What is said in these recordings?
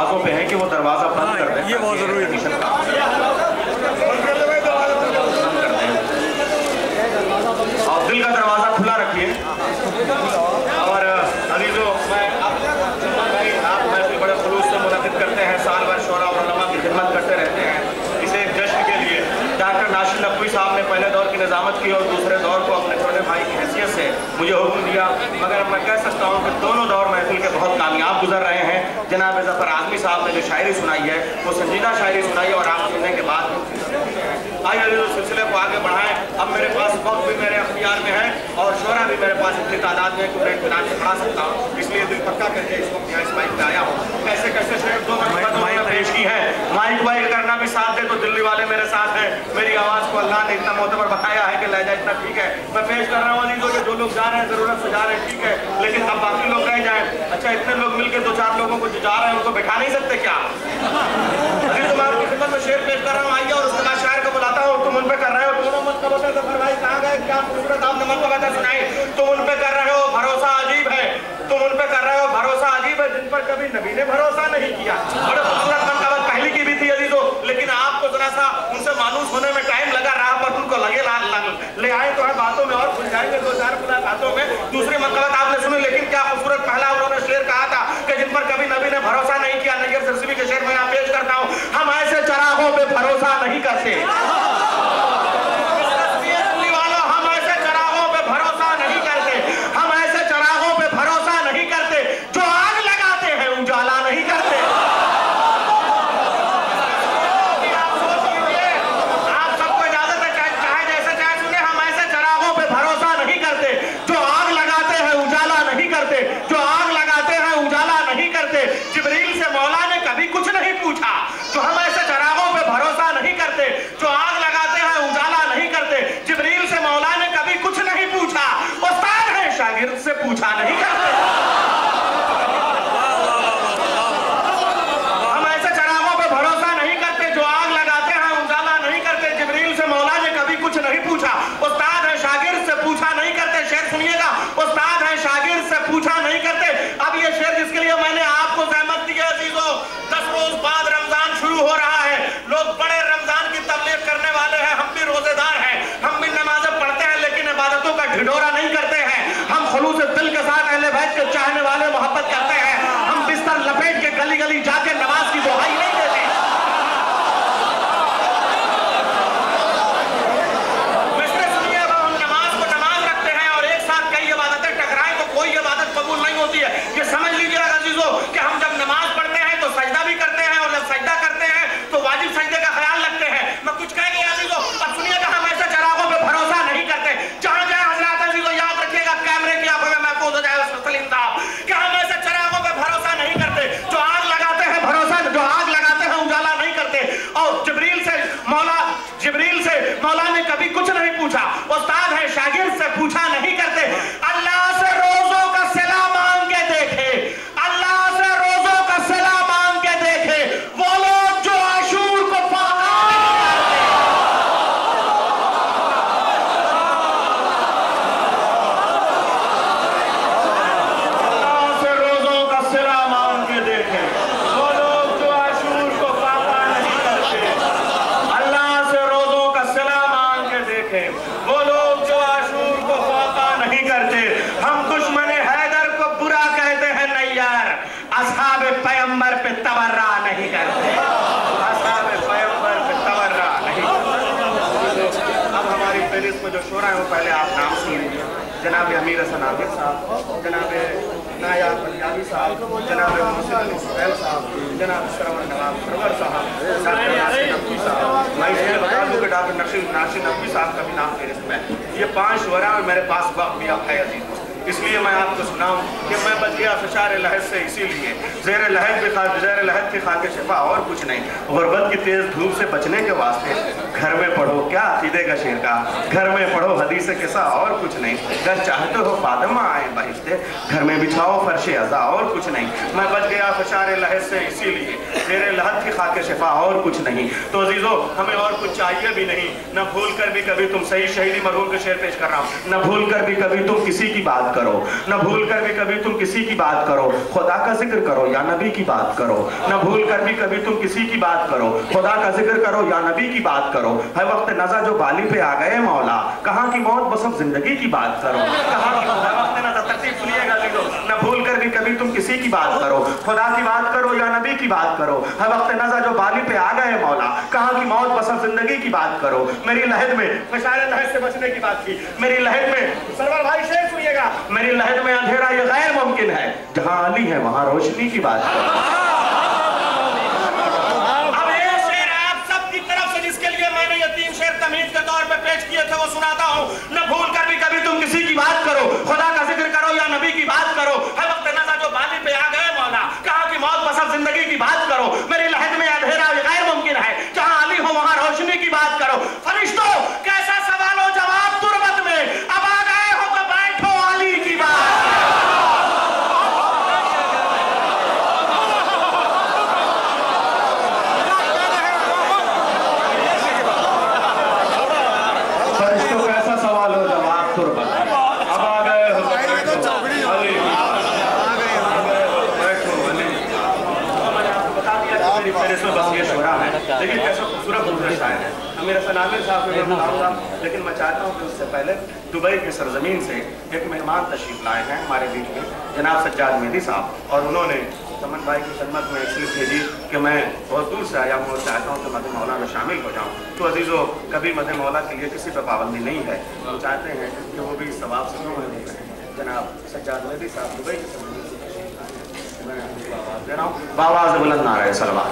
दरवाजों पे हैं कि वो दरवाजा बंद कर दें। ये बहुत जरूरी है। आप दिल का दरवाजा खुला रखिए। और अभी जो आप महफिल बड़े खुलूस से मुनक़िद करते हैं, साल भर शोरा और उलमा की खिदमत करते रहते हैं। इसे एक जश्न के लिए डॉक्टर नासिर नकवी साहब ने पहले दौर की निज़ामत की और दूसरे दौर को अपने छोटे भाई की हैसियत से मुझे हुक्म दिया। मगर मैं कह सकता हूँ कि दोनों दौर महफिल के बहुत कामयाब गुजर रहे हैं। जनाब ज़फ़र आज़मी साहब ने जो शायरी सुनाई है वो संजीदा शायरी सुनाई है और आप सुनने के बाद आइए इस सिलसिले को आगे बढ़ाएं। अब मेरे पास वक्त भी मेरे अख्तियार में है और शोरा भी मेरे पास इतनी तादाद में कि मैं इत्मीनान से पढ़ा सकता हूँ, इसलिए दिल पक्का करके इस वक्त यहाँ इस माइक पे आया हूँ। कैसे कैसे शेर दो मैंने पेश की है। माइक वाइक करना भी साथ दे तो दिल्ली वाले मेरे साथ हैं। मेरी आवाज़ को अल्लाह ने इतना मोतबर बताया है कि लहजा इतना ठीक है। मैं पेश कर रहा हूँ अजीजों के जो लोग जा रहे हैं ज़रूरत से जा रहे हैं, ठीक है, लेकिन अब बाकी लोग रह जाएँ। अच्छा, इतने लोग मिलकर 2-4 लोगों को जो जा रहे हैं उनको बैठा नहीं सकते क्या? अभी तो मैं आपकी खिदमत में शेर पेश कर रहा हूँ, आइए, और उसके बाद शायर को बुलाता हूँ। तुम उन पे कर रहे हो दोनों मनक़बतें, ज़फ़र भाई कहाँ गए? क्या खूबसूरत आपने मनक़बतें सुनाई। तुम उन पे कर रहे हो भरोसा अजीब है, तुम उन पे कर रहे हो भरोसा अजीब है जिन पर कभी नबी ने भरोसा नहीं किया। बड़े खूबसूरत मनक़बत पहली की भी थी अजीजों, लेकिन आपको जरा सा उनसे मानूस होने में टाइम लगा रहा, पर उनको लगे ले आए तो है बातों में और खुल जाएंगे 2-4 मुलाकातों में। दूसरी मनक़बत आपने सुनी, लेकिन क्या खूबसूरत पहला उन्होंने शेर कहा था कि जिन पर कभी नबी ने भरोसा नहीं किया। नैयर सरसिवी के शेर में यहाँ पेश करता हूँ। हम ऐसे चरागों पे भरोसा नहीं करते, हम ऐसे चरागों पे भरोसा नहीं करते, हम ऐसे चरागों पे भरोसा नहीं करते जो आग लगाते हैं उजाला नहीं करते। आप सबको इजाजत है, चाहे जैसे चाहे सुने। हम ऐसे चरागों पे भरोसा नहीं करते जो आग लगाते हैं उजाला नहीं करते, जो आग लगाते हैं उजाला नहीं करते। जिब्रील से मौला ने कभी कुछ नहीं पूछा। तो हम ऐसे चरागों पे भरोसा नहीं करते जो आग लगाते हैं उजाला नहीं करते। जिब्रील से मौला ने कभी कुछ नहीं पूछा, उस्ताद है शागिर्द से पूछा नहीं करते। हम ऐसे चरागों पे भरोसा नहीं करते जो आग लगाते हैं उजाला नहीं करते। जिब्रील से मौला ने कभी कुछ नहीं पूछा, उस्ताद है शागिर्द से पूछा नहीं करते। शेर सुनिएगा, उस्ताद है शागिर्द से पूछा नहीं करते। अब ये शेर जिसके लिए मैंने आपको ज़हमत दी है अजीजों, 10 रोज बाद रमजान शुरू हो रहा है। लोग बड़े रमजान की तबलीग करने वाले हैं, हम भी रोजेदार हैं, हम भी नमाज़ें पढ़ते हैं, लेकिन इबादतों का ढिढोरा नहीं करते हैं। हम खुलूस दिल के साथ अहले बैत के चाहने वाले मोहब्बत करते हैं। हम बिस्तर लपेट के गली गली जाके नमाज की दुहाई नहीं देते। मिस्टर सुनिए, हम नमाज को नमाज रखते हैं और एक साथ कई इबादतें टकराएं तो कोई इबादत कबूल नहीं होती है। ये समझ लीजिए अजीजों कि हम जब नमाज पढ़ते हैं तो सजदा भी करते हैं, और जब सजदा करते हैं तो वाजिब सजदे का ख्याल रखते हैं। मैं कुछ कह गया अजीजों, अब सुनिएगा, हम ऐसे चरागों पे भरोसा नहीं करते। जहां जाए हजरात अजीजों, याद रखिएगा, कैमरे की आंखों में महफूज हो जाए सलीम साहब, कि हम ऐसे चरागों पे भरोसा नहीं करते जो आग लगाते हैं भरोसा, जो आग लगाते हैं उजाला नहीं करते। और जिब्रील से मौला ने कभी कुछ नहीं पूछा, उस्ताद है शागिर्द से पूछा नहीं करते। अल्लाह से रोजों का सिला मांग के देखे, अल्लाह से रोजों का सिला मांग के देखे वो लोग जो आशूर को फाका अल्लाह से रोजों का सिला मांग के देखे वो लोग जो आशूर को फाका नहीं करते। अल्लाह से रोजों का सिला मांग के देखे वो लोग जो आशूर को फाका नहीं करते। हम दुश्मन हैदर को बुरा कहते हैं नैयर, असहाबे पैगंबर पे तबर्रा नहीं करते, असहाबे पैगंबर पे तबर्रा नहीं करते। अब हमारी फेहरिस्त में जो शोरा है वो पहले आप नाम सुन लीजिए। जनाब अमीर हसन आबिद साहब, जनाब नायाब पंजाबी साहब, जनाब मोहसिन सुहैल साहब, जनाब श्रवण नवाब सरवर साहब, डॉक्टर नासिर नकवी साहब। मैं इसलिए बता दूं कि डॉक्टर नासिर नकवी साहब का भी नाम फेहरिस्त में। ये 5 शोरा में मेरे पास वक्त भी अब है अजीज, इसलिए मैं आपको सुनाऊं कि मैं बच गया फिशार लहद से, इसीलिए ज़ेर लहद की खाके शिफा और कुछ नहीं। गुर्बत की तेज़ धूप से बचने के वास्ते घर में पढ़ो क्या अकीदे का शेर का, घर में पढ़ो हदीस किस्सा और कुछ नहीं। घर चाहते हो फातिमा आए बहिश्ते, घर में बिछाओ फर्श अज़ा और कुछ नहीं। मैं बच गया फिशार लहद से, इसीलिए ज़ेरे लहद की खाके शिफा, और कुछ नहीं। तो अजीजों, हमें और कुछ चाहिए भी नहीं। न भूल कर भी कभी तुम, सही शहीदी मरहूम के शेर पेश कर रहा हूँ, न भूल कर भी कभी तुम किसी की बात करो, न भूल कर भी कभी तुम किसी की बात करो, खुदा का जिक्र करो या नबी की बात करो। न भूल कर भी कभी तुम किसी की बात करो, खुदा का जिक्र करो या नबी की बात करो। है वक्त नज़र जो बाली पे आ गए मौला, कहाँ की मौत बस अब जिंदगी की बात करो। कहाँ की वक्त नज़र, तरतीब सुनिएगा अजीजों। न भूल कर भी कभी तुम किसी की बात करो, खुदा की बात करो या नबी की बात करो। है वक्त नज़र जो बाली पे आ गए मौला, कहाँ की मौत बस अब जिंदगी की बात करो। मेरी लहद में, शायद लहद से बचने की बात की, मेरी लहद में, सरवर भाई शेर सुनिएगा, मेरी लहद में अंधेरा ये गैर मुमकिन है, जहां अली है वहां रोशनी की बात करो। अब ये शेर आप सबकी तरफ से, जिसके लिए मैंने ये 3 शेर तमीज के तौर पे पेश किए थे, वो सुनाता हूँ। न भूल कर भी कभी तुम किसी की बात करो, खुदा का जिक्र करो या नबी की बात करो। है वक्त नज़र जो बाली पे आ गए मौला, कहाँ की मौत बस अब जिंदगी की बात करो। मेरी लहद में अंधेरा ये गैर मुमकिन है, जहां अली हो वहां रोशनी की बात करो। फरिश्तों, कैसा सवाल हो जवाब तुरबत में, अब आ गए हो तो बैठो अली की बात। फरिश्तों, कैसा सवाल हो जवाब तुरबत में, अब आ गए हो तो बैठो अली। मेरे से बस ये शोरा है, लेकिन कैसा खूबसूरत दूसरा शायर है। मेरा सलामी साहब मैं बताऊंगा, लेकिन मैं चाहता हूँ कि उससे पहले दुबई की सरजमीन से एक मेहमान तशरीफ लाए हैं हमारे बीच में, जनाब सज्जाद मेहदी साहब, और उन्होंने समन भाई की खिदमत में एक स्लिप भेजी कि मैं बहुत दूर से आया हूँ और चाहता हूँ कि मद मौला में शामिल हो जाऊँ। तो अजीज़ों, कभी मद मौला के लिए किसी पर पाबंदी नहीं है, हम चाहते हैं कि वो भी सवाब से क्यों महसूस करें। जनाब सज्जाद मेहदी साहब दुबई की सरजमीन से मैं आवाज़ दे रहा हूँ, बावाज़ बुलंद नारे सलवात।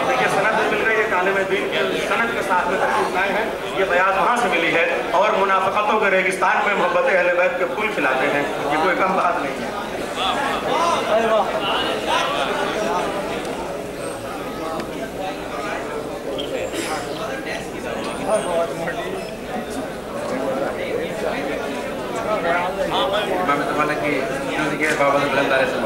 देखिए, सनद मिल रही है, तालिब दीन के सनद के साथ में तशरीफ लाए हैं। ये बयान वहाँ से मिली है, और मुनाफिक़तों के रेगिस्तान में मोहब्बत अहले बैत के फूल खिलाते हैं, ये कोई कम बात नहीं है। बाबा बुलंदारे से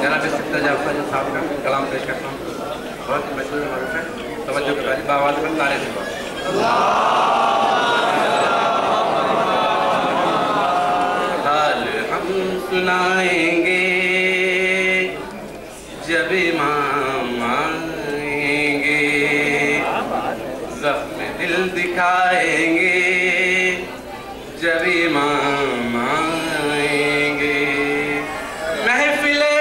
जनाब जाफर साहब का कलाम पेश करता हूँ, बहुत मशहूर मरूफ है, तवज्जो के बाद बाबा बुलंदारे से हाल हम सुनाएंगे जब इमाम आएंगे, ज़ख्म दिल दिखाएंगे जब इमाम आएंगे, महफिले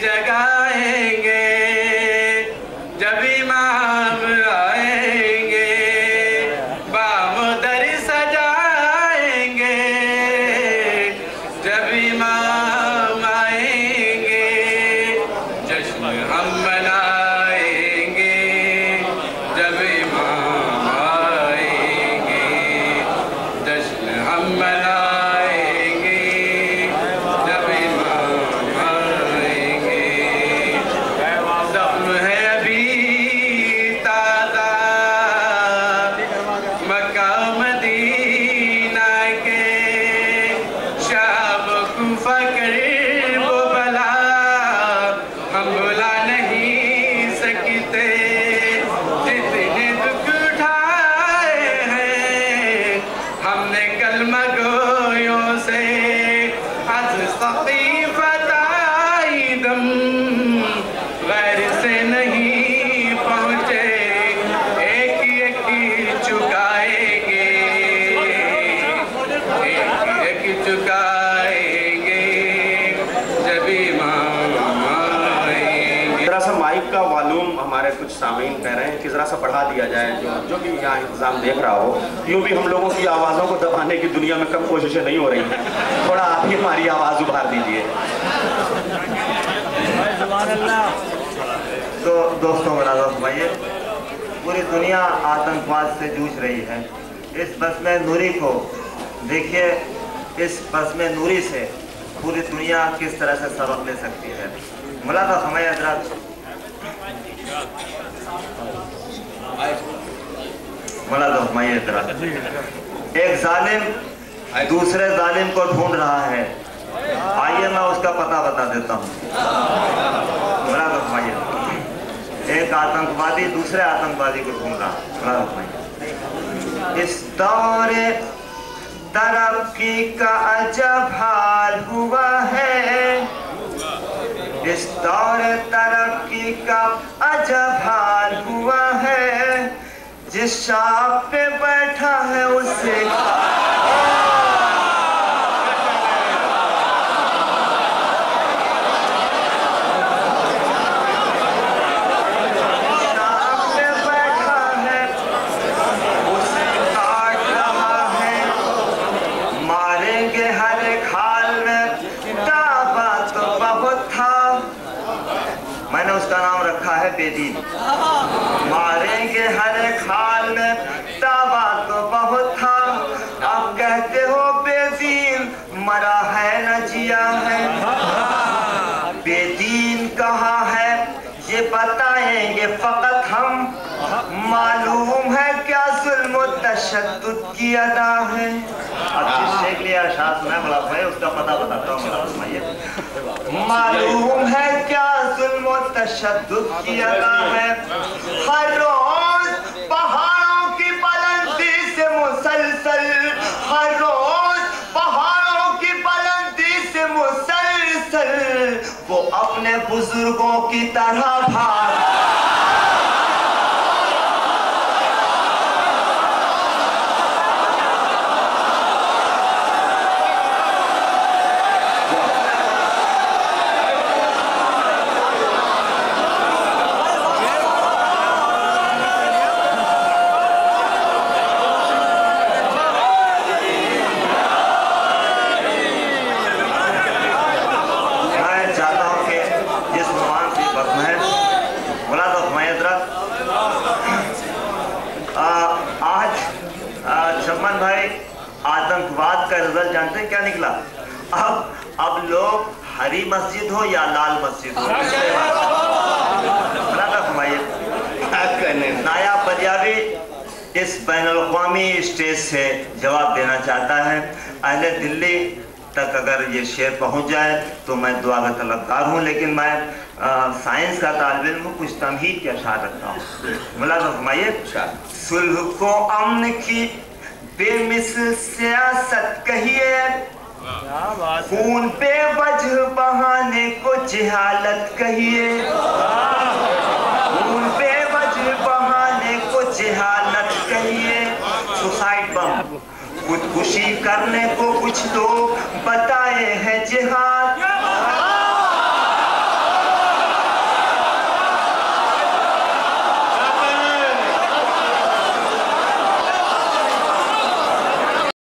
जगाएंगे जब इमाम आएंगे, बामुदर सजाएंगे जब इमाम आएंगे, जश्न हम मनाएंगे जब इमाम आएंगे, जश्न हम मनाएंगे जब इमाम आएंगे। ज़ख्म है अभी ताज़ा मक्का मदीना के, शाम कुफा करे वो बला हम बुला नहीं सकते, जितने दुख उठाए हैं हमने कलमा गोयों से, आज सकीफ़त आइदम गैर से नहीं पहुँचे, एक एक चुकाएंगे, एक चुकाएंगे जब इमाम आएंगे। जरा सा माइक का वॉल्यूम हमारे कुछ सामीन कह रहे हैं कि जरा सा बढ़ा दिया जाए, जो भी यहाँ इंतजाम देख रहा हो। यूँ भी हम लोगों की आवाज़ों को दबाने की दुनिया में कम कोशिशें नहीं हो रही हैं, थोड़ा आप ही हमारी आवाज़ उभार दीजिए। तो दोस्तों, मेरा दोस्त भाई, पूरी दुनिया आतंकवाद से जूझ रही है। इस बस्म नूरी को देखिए, इस बस्म नूरी से पूरी दुनिया किस तरह से सबक ले सकती है। मुलाकात हमारे हजरात, मुलाकात हमारे हजरात, एक जालिम दूसरे जालिम को ढूंढ रहा है। आइए मैं उसका पता बता देता हूँ। एक आतंकवादी दूसरे आतंकवादी को ढूंढ रहा है। इस दौरे तरक्की का अजब हाल हुआ है, इस दौरे तरक्की का अजब हाल हुआ है, जिस शाह पे बैठा है उसे बेदीन। मारेंगे हर एक हाल में, दावा तो बहुत था, अब कहते हो बेदीन, मरा है न जिया है। बेदीन कहाँ है ये बताएंगे फकत हम, मालूम है क्या जुल्म तशद्दुद की अदा है। अब जिससे के लिए अरशाद सुना बड़ा भाई उसका पता बताता हूँ। मालूम है क्या जुल्म तशद्दुद की अदा है, हर रोज पहाड़ों की बुलंदी से मुसलसल, हर रोज पहाड़ों की बुलंदी से मुसलसल वो अपने बुजुर्गों की तरह भाग। आतंकवाद का रिजल्ट जानते हैं क्या निकला? अब लोग हरी मस्जिद हो या लाल मस्जिद हो, नायाब पंजाबी इस बैनुल-अक़वामी स्टेज से जवाब देना चाहता है। अहले दिल्ली तक अगर ये शेर पहुंच जाए तो मैं दुआ का तलबगार हूँ, लेकिन मैं साइंस का तालिब इल्म हूँ, कुछ तमहीद के अशार रखता हूँ। मुलाज़ा फरमाइए, सुलह को अमन की बेमिसल सियासत कहिए, खून पे वजह बहाने को जिहालत कहिए, खून पे वजह बहाने को जिहालत कहिए। सुसाइड बम खुदकुशी करने को कुछ लोग बताए हैं जिहाद,